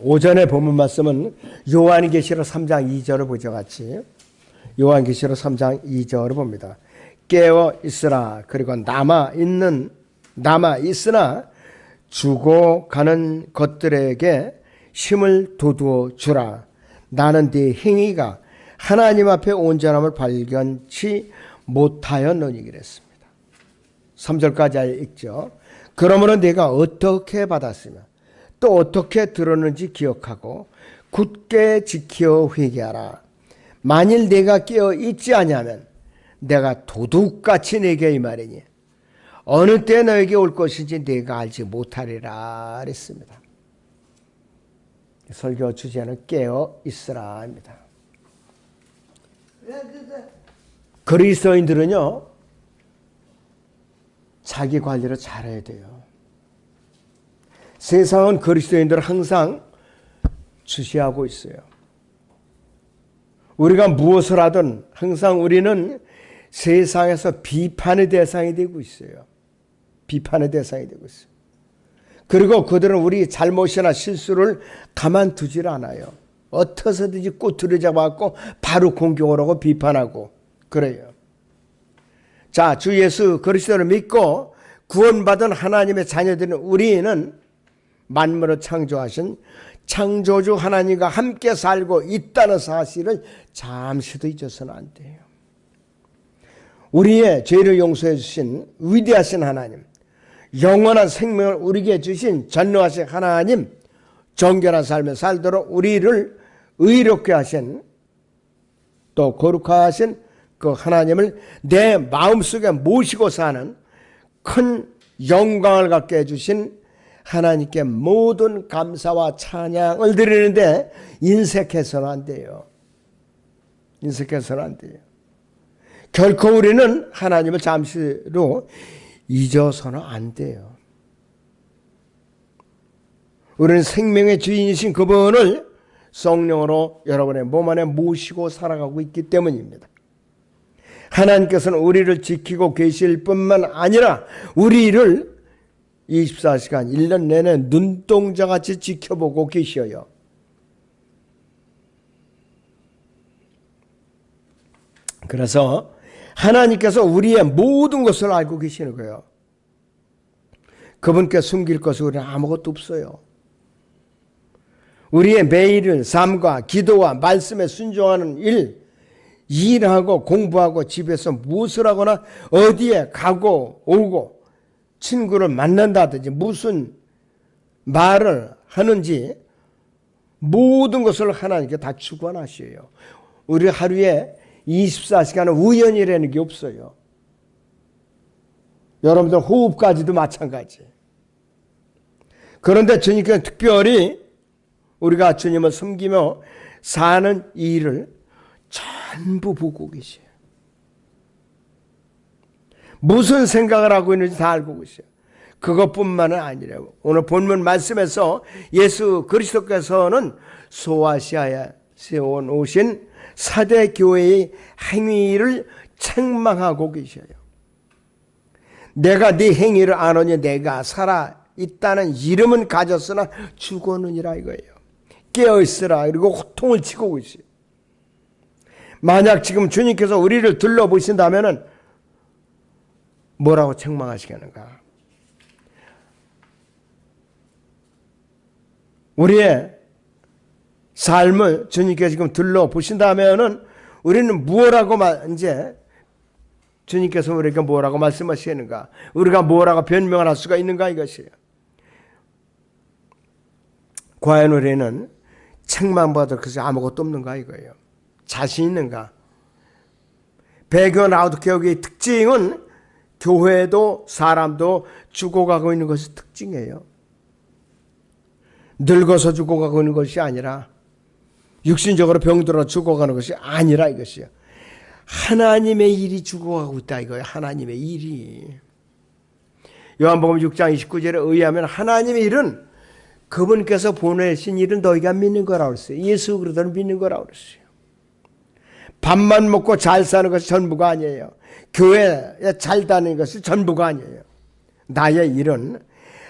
오전에 본문 말씀은 요한계시록 3장 2절을 보죠 같이. 요한계시록 3장 2절을 봅니다. 깨어 있으라. 그리고 남아 있으나 죽어가는 것들에게 힘을 돋워 주라. 나는 네 행위가 하나님 앞에 온전함을 발견치 못하였느니 그랬습니다. 3절까지 읽죠. 그러므로 내가 어떻게 받았으며 또 어떻게 들었는지 기억하고 굳게 지켜 회개하라. 만일 내가 깨어 있지 아니하면 내가 도둑같이 내게 임하리니 어느 때 너에게 올 것인지 내가 알지 못하리라 그랬습니다. 설교 주제는 깨어 있으라입니다. 그리스도인들은요, 자기 관리를 잘해야 돼요. 세상은 그리스도인들을 항상 주시하고 있어요. 우리가 무엇을 하든 항상 우리는 세상에서 비판의 대상이 되고 있어요. 비판의 대상이 되고 있어요. 그리고 그들은 우리 잘못이나 실수를 가만두질 않아요. 어떻게든지 꼬투리 잡아갖고 바로 공격을 하고 비판하고 그래요. 자, 주 예수 그리스도를 믿고 구원받은 하나님의 자녀들인 우리는 만물을 창조하신 창조주 하나님과 함께 살고 있다는 사실을 잠시도 잊어서는 안 돼요. 우리의 죄를 용서해 주신 위대하신 하나님, 영원한 생명을 우리에게 주신 전능하신 하나님, 정결한 삶을 살도록 우리를 의롭게 하신 또 거룩하신 그 하나님을 내 마음속에 모시고 사는 큰 영광을 갖게 해주신 하나님께 모든 감사와 찬양을 드리는데 인색해서는 안 돼요. 인색해서는 안 돼요. 결코 우리는 하나님을 잠시로 잊어서는 안 돼요. 우리는 생명의 주인이신 그분을 성령으로 여러분의 몸 안에 모시고 살아가고 있기 때문입니다. 하나님께서는 우리를 지키고 계실 뿐만 아니라 우리를 24시간 1년 내내 눈동자같이 지켜보고 계셔요. 그래서 하나님께서 우리의 모든 것을 알고 계시는 거예요. 그분께 숨길 것은 우리는 아무것도 없어요. 우리의 매일의 삶과 기도와 말씀에 순종하는 일하고 공부하고 집에서 무엇을 하거나 어디에 가고 오고 친구를 만난다든지 무슨 말을 하는지 모든 것을 하나님께 다 주관하셔요. 우리 하루에 24시간은 우연이라는 게 없어요. 여러분들 호흡까지도 마찬가지. 그런데 주님께서 특별히 우리가 주님을 섬기며 사는 일을 전부 보고 계셔요. 무슨 생각을 하고 있는지 다 알고 계셔요. 그것뿐만은 아니라고. 오늘 본문 말씀에서 예수 그리스도께서는 소아시아에 세워놓으신 사대 교회의 행위를 책망하고 계셔요. 내가 네 행위를 아노니 내가 살아있다는 이름은 가졌으나 죽었느니라 이거예요. 깨어있으라. 그리고 호통을 치고 있어요. 만약 지금 주님께서 우리를 둘러보신다면 뭐라고 책망하시겠는가? 우리의 삶을 주님께서 지금 둘러보신다면 우리는 무엇라고 이제 주님께서 우리에게 뭐라고 말씀하시는가? 우리가 뭐라고 변명을 할 수가 있는가 이것이에요. 과연 우리는 책망받을 것이 아무것도 없는가 이거예요. 자신 있는가? 배교나우드 교육의 특징은 교회도 사람도 죽어가고 있는 것이 특징이에요. 늙어서 죽어가고 있는 것이 아니라 육신적으로 병들어 죽어가는 것이 아니라 이것이요. 하나님의 일이 죽어가고 있다 이거예요. 하나님의 일이. 요한복음 6장 29절에 의하면 하나님의 일은 그분께서 보내신 일은 너희가 믿는 거라고 그랬어요. 예수 그리스도를 믿는 거라고 그랬어요. 밥만 먹고 잘 사는 것이 전부가 아니에요. 교회에 잘 다니는 것이 전부가 아니에요. 나의 일은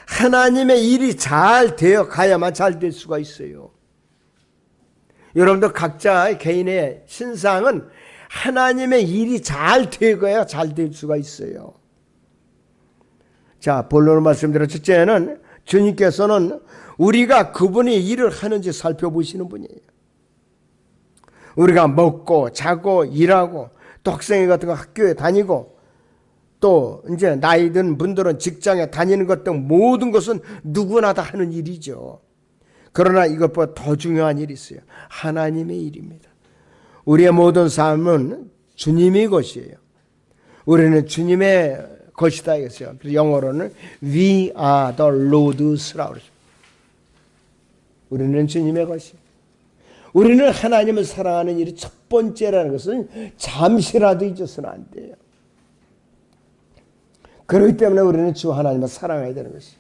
하나님의 일이 잘 되어 가야만 잘 될 수가 있어요. 여러분들 각자 개인의 신상은 하나님의 일이 잘 되어야 잘 될 수가 있어요. 자, 본론을 말씀드려 첫째는 주님께서는 우리가 그분이 일을 하는지 살펴보시는 분이에요. 우리가 먹고 자고 일하고 또 학생회 같은 거 학교에 다니고 또 이제 나이 든 분들은 직장에 다니는 것 등 모든 것은 누구나 다 하는 일이죠. 그러나 이것보다 더 중요한 일이 있어요. 하나님의 일입니다. 우리의 모든 삶은 주님의 것이에요. 우리는 주님의 것이다 이것이요. 영어로는 We are the Lord's라고 그러죠. 우리는 주님의 것이에요. 우리는 하나님을 사랑하는 일이 첫 번째라는 것은 잠시라도 잊어서는 안 돼요. 그렇기 때문에 우리는 주 하나님을 사랑해야 되는 것이에요.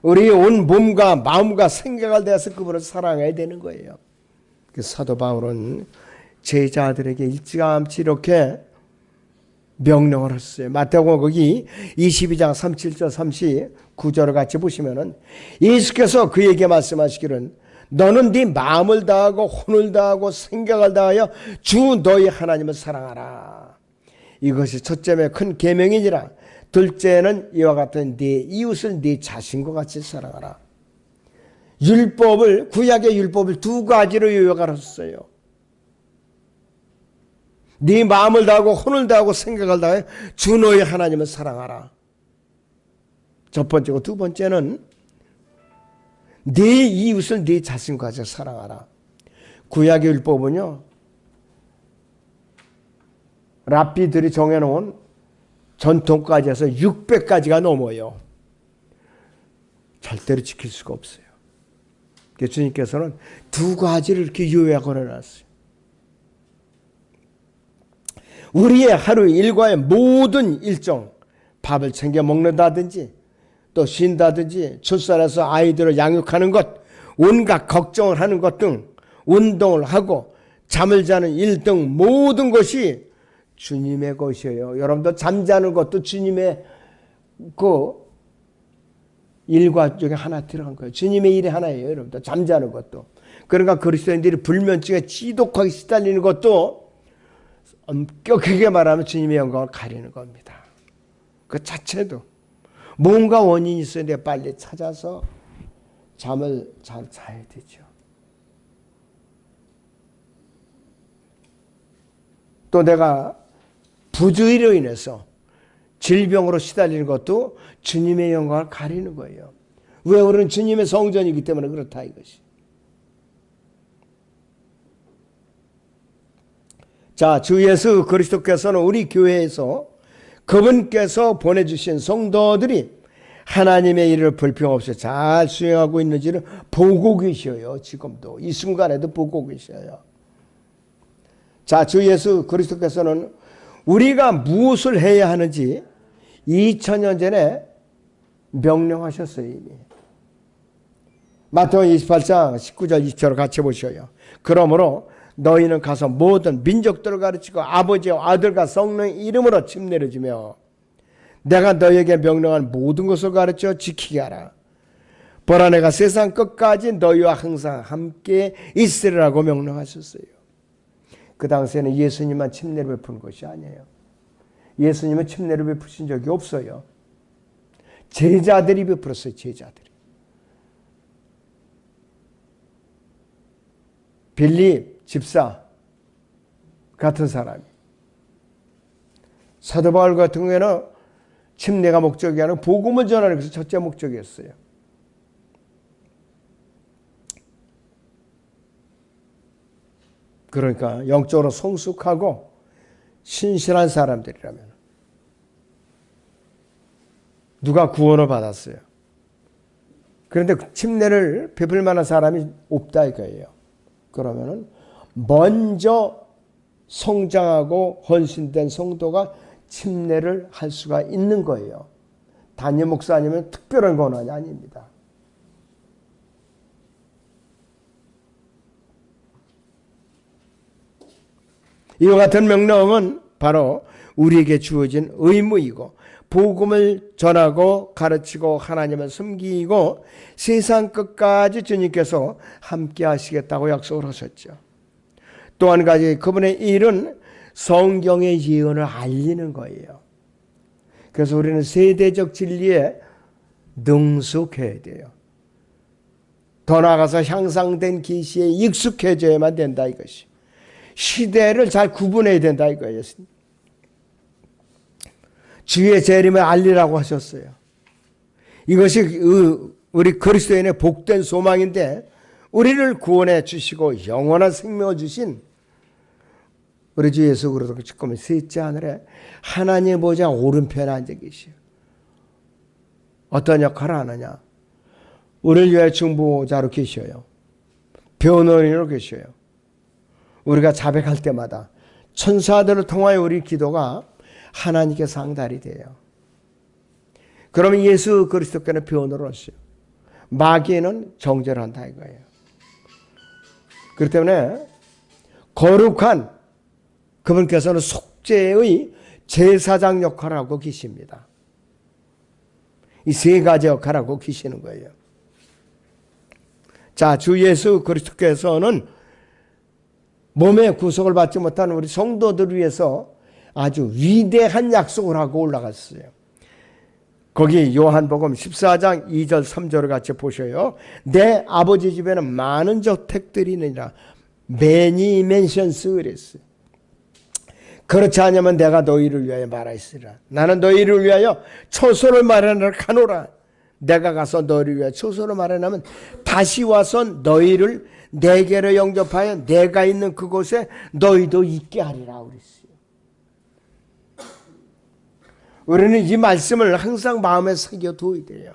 우리의 온 몸과 마음과 생각을 대해서 그분을 사랑해야 되는 거예요. 사도 바울은 제자들에게 일찌감치 이렇게 명령을 했어요. 마태복음 거기 22장 37절 39절을 같이 보시면은 예수께서 그에게 말씀하시기를 너는 네 마음을 다하고 혼을 다하고 생각을 다하여 주 너희 하나님을 사랑하라. 이것이 첫째의 큰 계명이니라. 둘째는 이와 같은 네 이웃을 네 자신과 같이 사랑하라. 율법을 구약의 율법을 두 가지로 요약을 했어요. 네 마음을 다하고 혼을 다하고 생각을 다하여 주 너희 하나님을 사랑하라. 첫 번째고 두 번째는 네 이웃을 네 자신과 같이 사랑하라. 구약의 율법은요, 랍비들이 정해놓은 전통까지 해서 600가지가 넘어요. 절대로 지킬 수가 없어요. 주님께서는 두 가지를 이렇게 요약을 해놨어요. 우리의 하루 일과의 모든 일정, 밥을 챙겨 먹는다든지 또 쉰다든지 출산해서 아이들을 양육하는 것, 온갖 걱정을 하는 것 등 운동을 하고 잠을 자는 일 등 모든 것이 주님의 것이에요. 여러분들 잠자는 것도 주님의 그 일과 중에 하나 들어간 거예요. 주님의 일이 하나예요. 여러분들 잠자는 것도. 그러니까 그리스도인들이 불면증에 지독하게 시달리는 것도 엄격하게 말하면 주님의 영광을 가리는 겁니다. 그 자체도 뭔가 원인이 있어야 돼. 빨리 찾아서 잠을 잘 자야 되죠. 또 내가 부주의로 인해서 질병으로 시달리는 것도 주님의 영광을 가리는 거예요. 왜? 우리는 주님의 성전이기 때문에 그렇다 이것이. 자, 주 예수 그리스도께서는 우리 교회에서 그분께서 보내주신 성도들이 하나님의 일을 불평없이 잘 수행하고 있는지를 보고 계셔요. 지금도 이 순간에도 보고 계셔요. 자, 주 예수 그리스도께서는 우리가 무엇을 해야 하는지 2000년 전에 명령하셨어요. 이미. 마태복음 28장 19절 20절을 같이 보셔요. 그러므로 너희는 가서 모든 민족들을 가르치고 아버지와 아들과 성령 이름으로 침 내려주며 내가 너희에게 명령한 모든 것을 가르쳐 지키게 하라. 보라 내가 세상 끝까지 너희와 항상 함께 있으리라고 명령하셨어요. 그 당시에는 예수님만 침례를 베푸는 것이 아니에요. 예수님은 침례를 베푸신 적이 없어요. 제자들이 베풀었어요. 제자들이. 빌립 집사 같은 사람이. 사도 바울 같은 경우에는 침례가 목적이 아니라 복음을 전하는 것이 첫째 목적이었어요. 그러니까 영적으로 성숙하고 신실한 사람들이라면 누가 구원을 받았어요. 그런데 침례를 베풀 만한 사람이 없다 이거예요. 그러면은 먼저 성장하고 헌신된 성도가 침례를 할 수가 있는 거예요. 단임 목사님은 특별한 권한이 아닙니다. 이와 같은 명령은 바로 우리에게 주어진 의무이고 복음을 전하고 가르치고 하나님을 섬기고 세상 끝까지 주님께서 함께 하시겠다고 약속을 하셨죠. 또 한 가지 그분의 일은 성경의 예언을 알리는 거예요. 그래서 우리는 세대적 진리에 능숙해야 돼요. 더 나아가서 향상된 계시에 익숙해져야만 된다 이것이. 시대를 잘 구분해야 된다 이거예요. 주의 재림을 알리라고 하셨어요. 이것이 우리 그리스도인의 복된 소망인데 우리를 구원해 주시고 영원한 생명을 주신 우리 주 예수 그리스도 지금 셋째 하늘에 하나님의 보좌 오른편에 앉아 계시요. 어떤 역할을 하느냐? 우리를 위해 중보자로 계셔요. 변호인으로 계셔요. 우리가 자백할 때마다 천사들을 통하여 우리 기도가 하나님께 상달이 돼요. 그러면 예수 그리스도께는 변호를 하시요. 마귀는 정죄를 한다 이거예요. 그렇기 때문에 거룩한 그분께서는 속죄의 제사장 역할을 하고 계십니다. 이 세 가지 역할을 하고 계시는 거예요. 자, 주 예수 그리스도께서는 몸의 구속을 받지 못한 우리 성도들을 위해서 아주 위대한 약속을 하고 올라갔어요. 거기 요한복음 14장 2절 3절을 같이 보셔요. 내 아버지 집에는 많은 저택들이 있느니라. many mansions 그랬어요. 그렇지 않으면 내가 너희를 위하여 말하였으리라. 나는 너희를 위하여 초소를 마련하노라. 내가 가서 너희를 위하여 초소를 마련하면 다시 와서 너희를 내게로 영접하여 내가 있는 그곳에 너희도 있게 하리라 그랬어요. 우리는 이 말씀을 항상 마음에 새겨둬야 돼요.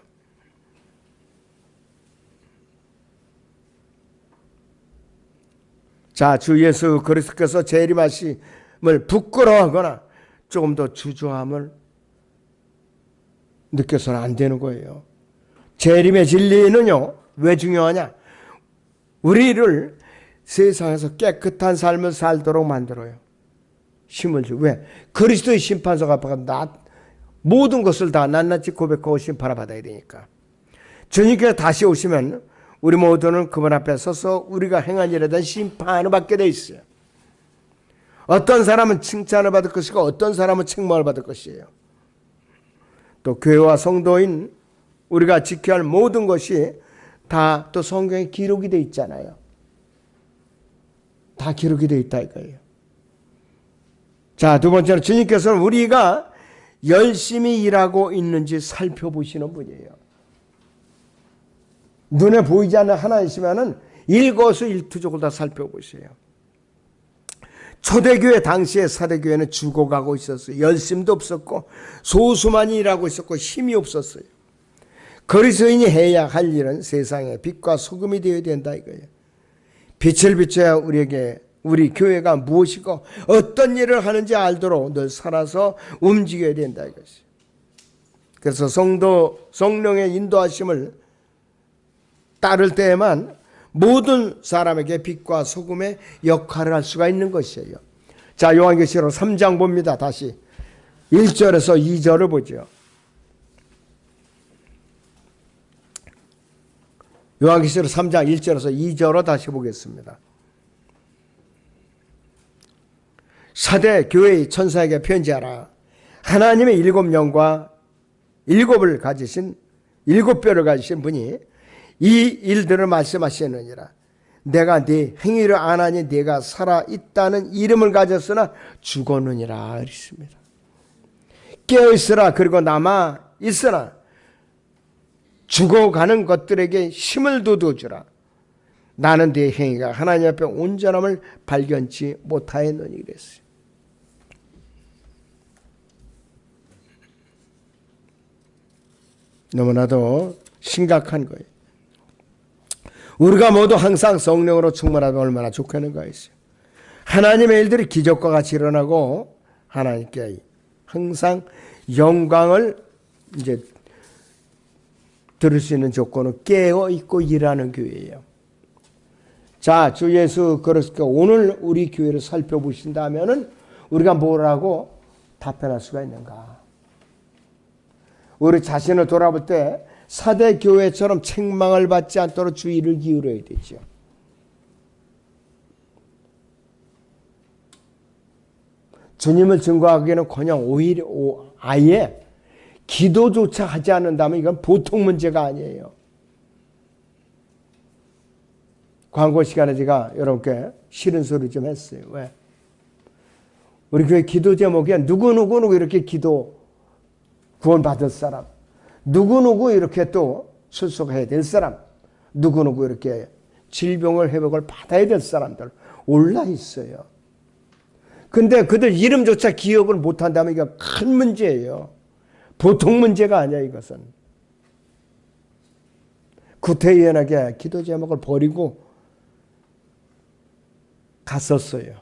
자, 주 예수 그리스도께서 재림하심을 부끄러워하거나 조금 더 주저함을 느껴서는 안 되는 거예요. 재림의 진리는요, 왜 중요하냐? 우리를 세상에서 깨끗한 삶을 살도록 만들어요. 힘을 줘. 왜? 그리스도의 심판석 앞에 모든 것을 다 낱낱이 고백하고 심판을 받아야 되니까. 주님께서 다시 오시면 우리 모두는 그분 앞에 서서 우리가 행한 일에 대한 심판을 받게 돼 있어요. 어떤 사람은 칭찬을 받을 것이고 어떤 사람은 책망을 받을 것이에요. 또 교회와 성도인 우리가 지켜야 할 모든 것이 다 또 성경에 기록이 돼 있잖아요. 다 기록이 돼 있다 이거예요. 자, 두 번째는 주님께서는 우리가 열심히 일하고 있는지 살펴보시는 분이에요. 눈에 보이지 않는 하나이시면은 일거수일투족을 다 살펴보세요. 초대교회 당시에 사대교회는 죽어가고 있었어요. 열심도 없었고 소수만이 일하고 있었고 힘이 없었어요. 그리스도인이 해야 할 일은 세상에 빛과 소금이 되어야 된다 이거예요. 빛을 비춰야 우리 교회가 무엇이고 어떤 일을 하는지 알도록 늘 살아서 움직여야 된다 이것이. 그래서 성령의 인도하심을 따를 때에만 모든 사람에게 빛과 소금의 역할을 할 수가 있는 것이에요. 자, 요한계시록 3장 봅니다. 다시 1절에서 2절을 보죠. 요한계시록 3장 1절에서 2절로 다시 보겠습니다. 사대 교회의 천사에게 편지하라. 하나님의 일곱 영과 일곱을 가지신 일곱 뼈를 가지신 분이 이 일들을 말씀하시느니라. 내가 네 행위를 안하니 네가 살아있다는 이름을 가졌으나 죽었느니라 그랬습니다. 깨어있으라. 그리고 남아있으나 죽어가는 것들에게 힘을 돋워주라. 나는 네 행위가 하나님 앞에 온전함을 발견치 못하였느니 그랬어요. 너무나도 심각한 거예요. 우리가 모두 항상 성령으로 충만하면 얼마나 좋겠는가 했어요. 하나님의 일들이 기적과 같이 일어나고 하나님께 항상 영광을 이제 들을 수 있는 조건은 깨어 있고 일하는 교회예요. 자, 주 예수 그리스도 오늘 우리 교회를 살펴보신다면은 우리가 뭐라고 답변할 수가 있는가? 우리 자신을 돌아볼 때 사대 교회처럼 책망을 받지 않도록 주의를 기울여야 되죠. 주님을 증거하기에는커녕 오히려 아예 기도조차 하지 않는다면 이건 보통 문제가 아니에요. 광고 시간에 제가 여러분께 싫은 소리 좀 했어요. 왜? 우리 교회 기도 제목에 누구누구 이렇게 기도 구원받을 사람, 누구누구 이렇게 또 출석해야 될 사람, 누구누구 이렇게 질병을 회복을 받아야 될 사람들 올라 있어요. 근데 그들 이름조차 기억을 못한다면 이거 큰 문제예요. 보통 문제가 아니야 이것은. 구태의연하게 기도 제목을 버리고 갔었어요.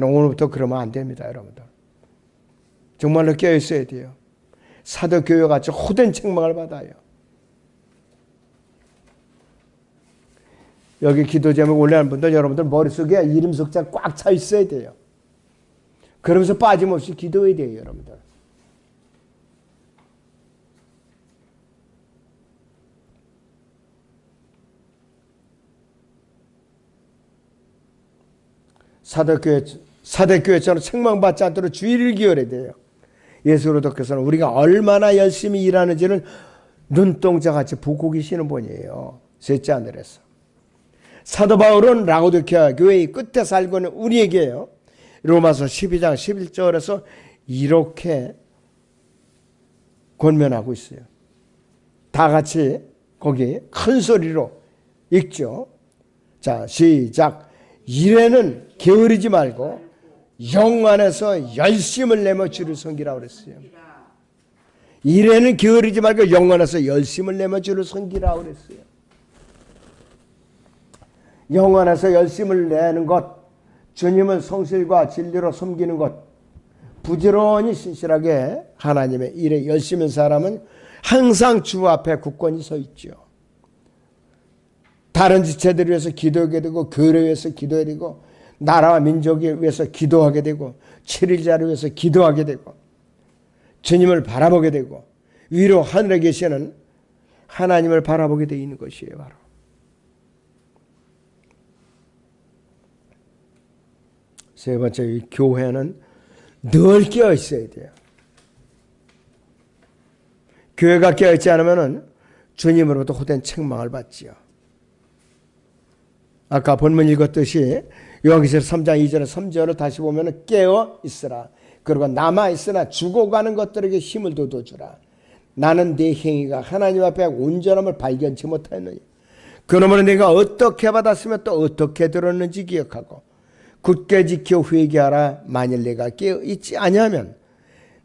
오늘부터 그러면 안 됩니다, 여러분들. 정말로 깨어있어야 돼요. 사도교회같이 호된 책망을 받아요. 여기 기도 제목 올려놓은 분들 여러분들 머릿속에 이름 석자 꽉 차 있어야 돼요. 그러면서 빠짐없이 기도해야 돼요, 여러분들. 사대교회처럼 책망받지 않도록 주의를 기울여야 돼요. 예수 그리스도께서는 우리가 얼마나 열심히 일하는지를 눈동자같이 보고 계시는 분이에요. 셋째 하늘에서. 사도 바울은 라오디게아 교회의 끝에 살고 있는 우리에게요. 로마서 12장 11절에서 이렇게 권면하고 있어요. 다 같이 거기 큰 소리로 읽죠. 자, 시작. 일에는 게으르지 말고 영 안에서 열심을 내며 주를 섬기라고 그랬어요. 일에는 게으르지 말고 영 안에서 열심을 내며 주를 섬기라고 그랬어요. 영 안에서 열심을 내는 것, 주님을 성실과 진리로 섬기는 것, 부지런히 신실하게 하나님의 일에 열심인 사람은 항상 주 앞에 굳건히 서 있죠. 다른 지체들을 위해서 기도하게 되고, 교회를 위해서 기도해야 되고, 나라와 민족을 위해서 기도하게 되고, 7일자를 위해서 기도하게 되고, 주님을 바라보게 되고, 위로 하늘에 계시는 하나님을 바라보게 되어 있는 것이에요. 바로 세 번째, 이 교회는 늘 깨어 있어야 돼요. 교회가 깨어 있지 않으면 주님으로부터 호된 책망을 받지요. 아까 본문 읽었듯이 요한계시록 3장 2절에 3절을 다시 보면 깨어 있으라. 그리고 남아 있으나 죽어가는 것들에게 힘을 돋워주라. 나는 네 행위가 하나님 앞에 온전함을 발견치 못하였느니 그러므로 내가 어떻게 받았으며 또 어떻게 들었는지 기억하고 굳게 지켜 회개하라. 만일 내가 깨어 있지 아니하면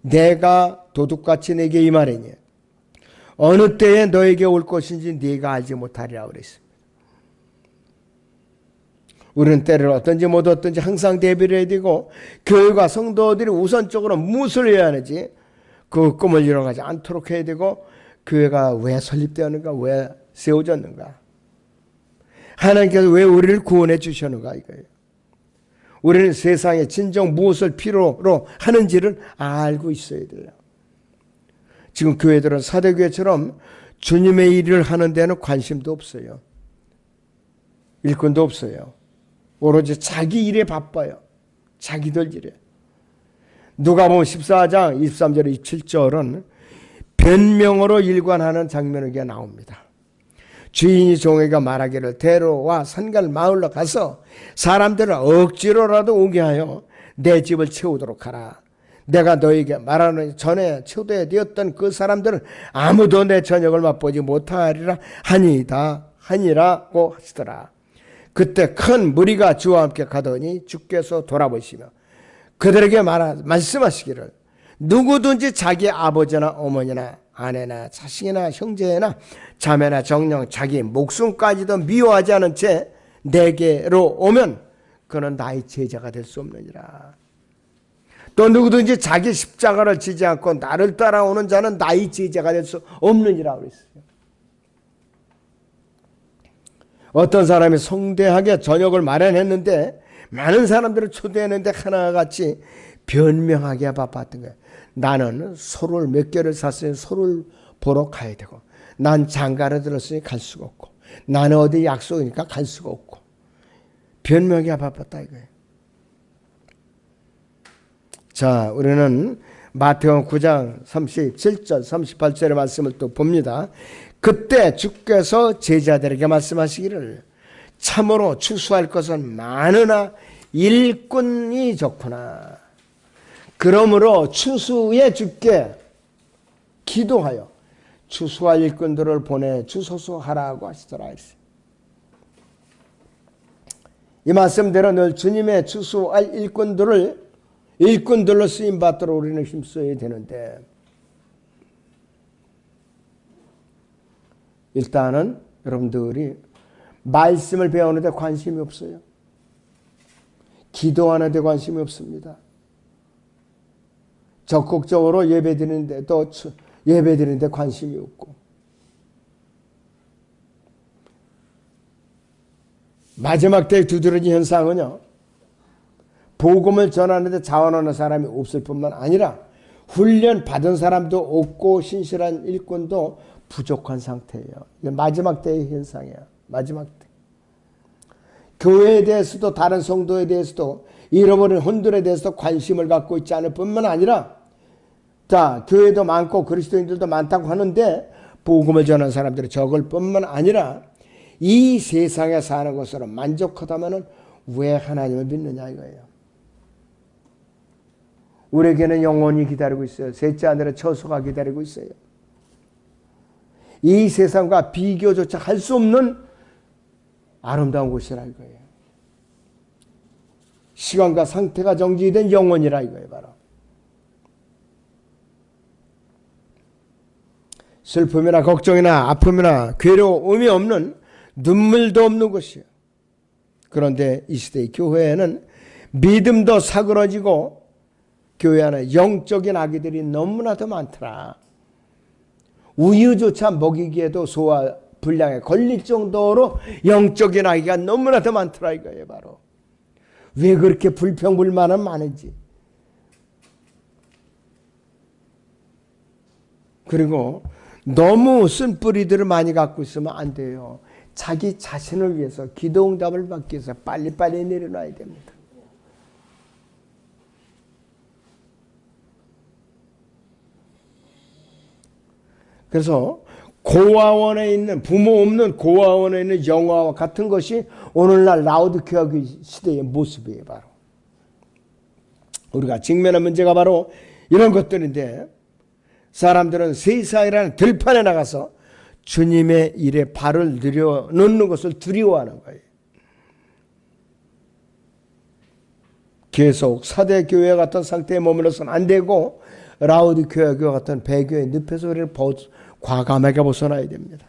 내가 도둑같이 내게 임하리니 어느 때에 너에게 올 것인지 네가 알지 못하리라 그랬습니다. 우리는 때를 어떤지 못 어떤지 항상 대비를 해야 되고 교회가 성도들이 우선적으로 무엇을 해야 하는지 그 꿈을 이뤄가지 않도록 해야 되고 교회가 왜 설립되었는가, 왜 세워졌는가, 하나님께서 왜 우리를 구원해 주셨는가 이거예요. 우리는 세상에 진정 무엇을 필요로 하는지를 알고 있어야 돼요. 지금 교회들은 사대교회처럼 주님의 일을 하는 데는 관심도 없어요. 일꾼도 없어요. 오로지 자기 일에 바빠요. 자기들 일에. 누가복음 14장 23절 27절은 변명으로 일관하는 장면이 나옵니다. 주인이 종에게 말하기를 대로와 산갈 마을로 가서 사람들을 억지로라도 오게 하여 내 집을 채우도록 하라. 내가 너에게 말하는 전에 초대되었던 그 사람들은 아무도 내 저녁을 맛보지 못하리라 하니라고 하시더라. 그때 큰 무리가 주와 함께 가더니 주께서 돌아보시며 그들에게 말씀하시기를 누구든지 자기 아버지나 어머니나 아내나 자식이나 형제나 자매나 정령 자기 목숨까지도 미워하지 않은 채 내게로 오면 그는 나의 제자가 될 수 없느니라. 또 누구든지 자기 십자가를 지지 않고 나를 따라오는 자는 나의 제자가 될 수 없느니라 그랬어요. 어떤 사람이 성대하게 저녁을 마련했는데 많은 사람들을 초대했는데 하나같이 변명하기에 바빴던 거예요. 나는 소를 몇 개를 샀으니 소를 보러 가야 되고, 난 장가를 들었으니 갈 수가 없고, 나는 어디 약속이니까 갈 수가 없고, 변명이 바빴다 이거예요. 자, 우리는 마태복음 9장 37절 38절의 말씀을 또 봅니다. 그때 주께서 제자들에게 말씀하시기를 참으로 추수할 것은 많으나 일꾼이 적구나. 그러므로 추수에 주께 기도하여 추수할 일꾼들을 보내 주소서 하라고 하시더라. 이 말씀대로 늘 주님의 추수할 일꾼들로 쓰임받도록 우리는 힘써야 되는데, 일단은 여러분들이 말씀을 배우는 데 관심이 없어요. 기도하는 데 관심이 없습니다. 적극적으로 예배드리는데 또 예배드리는데 관심이 없고, 마지막 때에 두드러진 현상은요, 복음을 전하는데 자원하는 사람이 없을 뿐만 아니라 훈련 받은 사람도 없고 신실한 일꾼도 부족한 상태예요. 이게 마지막 때의 현상이에요. 마지막 때. 교회에 대해서도 다른 성도에 대해서도 잃어버린 혼들에 대해서도 관심을 갖고 있지 않을 뿐만 아니라, 자, 교회도 많고 그리스도인들도 많다고 하는데 복음을 전하는 사람들이 적을 뿐만 아니라 이 세상에 사는 것으로 만족하다면 왜 하나님을 믿느냐 이거예요. 우리에게는 영혼이 기다리고 있어요. 셋째 하늘에 처소가 기다리고 있어요. 이 세상과 비교조차 할 수 없는 아름다운 곳이라 이거예요. 시간과 상태가 정지된 영혼이라 이거예요. 바로 슬픔이나 걱정이나 아픔이나 괴로움이 없는, 눈물도 없는 곳이에요. 그런데 이 시대의 교회에는 믿음도 사그러지고 교회 안에 영적인 아기들이 너무나도 많더라. 우유조차 먹이기에도 소화 불량에 걸릴 정도로 영적인 아기가 너무나도 많더라 이거예요. 바로 왜 그렇게 불평불만은 많은지. 그리고 너무 쓴뿌리들을 많이 갖고 있으면 안 돼요. 자기 자신을 위해서, 기도응답을 받기 위해서 빨리빨리 내려놔야 됩니다. 그래서 고아원에 있는, 부모 없는 고아원에 있는 영아와 같은 것이 오늘날 라오디게아 시대의 모습이에요. 바로 우리가 직면한 문제가 바로 이런 것들인데, 사람들은 세상이라는 들판에 나가서 주님의 일에 발을 들여놓는 것을 두려워하는 거예요. 계속 사대교회 같은 상태에 머물러서는 안 되고 라오디게아 교회 같은 배교의 늪에서 우리를 과감하게 벗어나야 됩니다.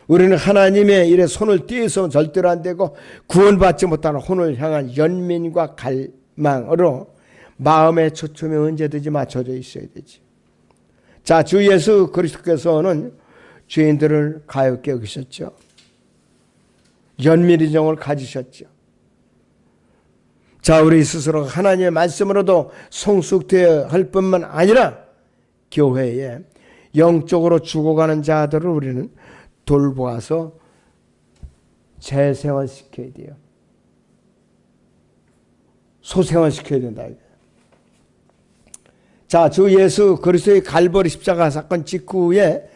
우리는 하나님의 일에 손을 떼어서는 절대로 안 되고, 구원받지 못하는 혼을 향한 연민과 갈망으로 마음의 초점이 언제든지 맞춰져 있어야 되지. 자, 주 예수 그리스도께서는 죄인들을 가엾게 여기셨죠. 연민의 정을 가지셨죠. 자, 우리 스스로 하나님의 말씀으로도 성숙되어야 할 뿐만 아니라 교회에 영적으로 죽어가는 자들을 우리는 돌보아서 재생활시켜야 돼요. 소생활시켜야 된다. 자, 주 예수 그리스도의 갈보리 십자가 사건 직후에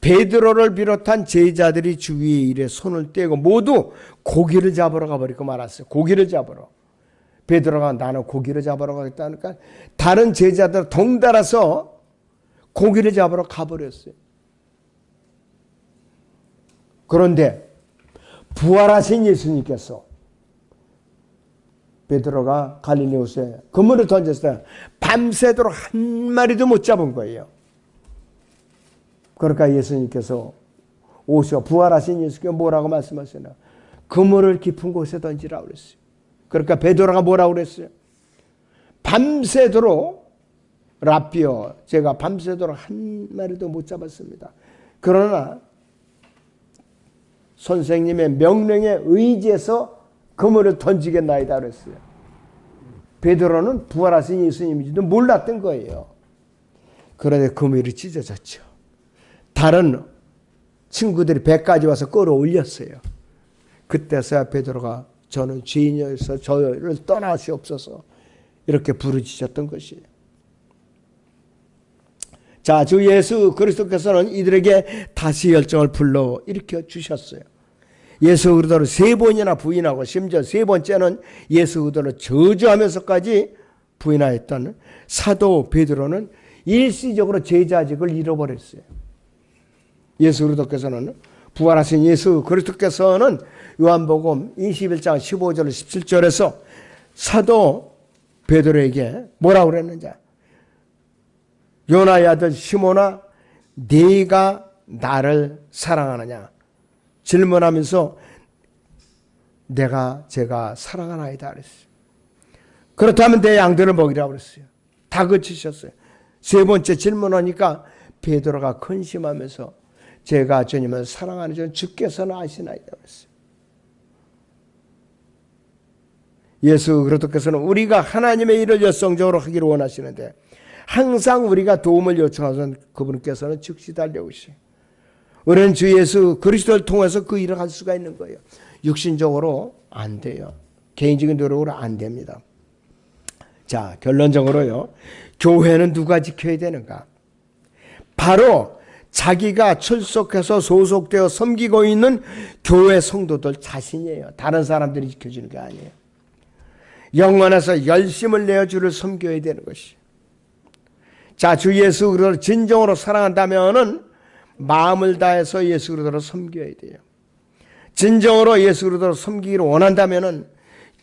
베드로를 비롯한 제자들이 주위의 일에 손을 떼고 모두 고기를 잡으러 가버리고 말았어요. 고기를 잡으러. 베드로가 나는 고기를 잡으러 가겠다니까 다른 제자들 덩달아서 고기를 잡으러 가버렸어요. 그런데 부활하신 예수님께서 베드로가 갈릴리호수에 그물을 던졌어요. 밤새도록 한 마리도 못 잡은 거예요. 그러니까 예수님께서 오셔, 부활하신 예수께서 뭐라고 말씀하시나? 그물을 깊은 곳에 던지라고 그랬어요. 그러니까 베드로가 뭐라고 그랬어요? 밤새도록 라비어, 제가 밤새도록 한 마리도 못 잡았습니다. 그러나 선생님의 명령에 의지해서 그물을 던지겠나이다 그랬어요. 베드로는 부활하신 예수님인지도 몰랐던 거예요. 그런데 금요일이 찢어졌죠. 다른 친구들이 배까지 와서 끌어올렸어요. 그때서야 베드로가 저는 죄인이어서 저를 떠나시옵소서 이렇게 부르짖었던 것이에요. 자, 주 예수 그리스도께서는 이들에게 다시 열정을 불러 일으켜 주셨어요. 예수 그리스도를 3번이나 부인하고 심지어 3번째는 예수 그리스도를 저주하면서까지 부인하였던 사도 베드로는 일시적으로 제자직을 잃어버렸어요. 예수 그리스도께서는 부활하신 예수 그리스도께서는 요한복음 21장 15절 17절에서 사도 베드로에게 뭐라고 그랬는지, 요나의 아들 시몬아 네가 나를 사랑하느냐 질문하면서 제가 사랑하나이다 그랬어요. 그렇다면 내 양들을 먹이라고 그랬어요. 다그치셨어요. 3번째 질문하니까 베드로가 근심하면서 제가 주님을 사랑하는 줄 주께서는 아시나이다 그랬어요. 예수 그리스도께서는 우리가 하나님의 일을 열성적으로 하기를 원하시는데 항상 우리가 도움을 요청하선 그분께서는 즉시 달려오시고 우리는 주 예수 그리스도를 통해서 그 일을 할 수가 있는 거예요. 육신적으로 안 돼요. 개인적인 노력으로 안 됩니다. 자, 결론적으로요. 교회는 누가 지켜야 되는가? 바로 자기가 출석해서 소속되어 섬기고 있는 교회 성도들 자신이에요. 다른 사람들이 지켜주는 게 아니에요. 영원해서 열심을 내어 주를 섬겨야 되는 것이. 자, 주 예수 그리스도를 진정으로 사랑한다면은 마음을 다해서 예수 그리스도를 섬겨야 돼요. 진정으로 예수 그리스도를 섬기기를 원한다면은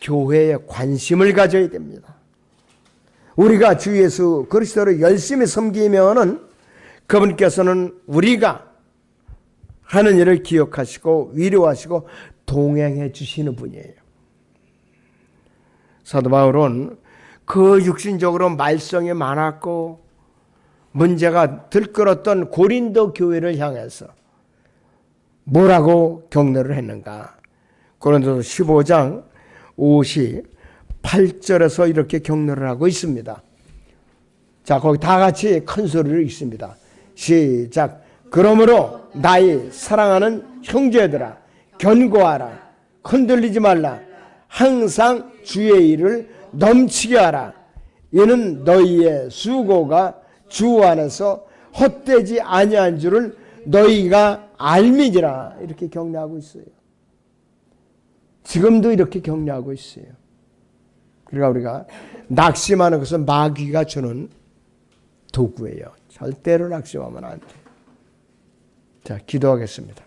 교회에 관심을 가져야 됩니다. 우리가 주 예수 그리스도를 열심히 섬기면은 그분께서는 우리가 하는 일을 기억하시고 위로하시고 동행해 주시는 분이에요. 사도 바울은 그 육신적으로 말썽이 많았고 문제가 들끓었던 고린도 교회를 향해서 뭐라고 격려를 했는가? 고린도서 15장 58절에서 이렇게 격려를 하고 있습니다. 자, 거기 다 같이 큰 소리로 읽습니다. 시작. 그러므로 나의 사랑하는 형제들아 견고하라. 흔들리지 말라. 항상 주의 일을 넘치게 하라. 이는 너희의 수고가 주 안에서 헛되지 아니한 줄을 너희가 알미지라. 이렇게 격려하고 있어요. 지금도 이렇게 격려하고 있어요. 그러니까 우리가 낙심하는 것은 마귀가 주는 도구예요. 절대로 낙심하면 안 돼요. 자, 기도하겠습니다.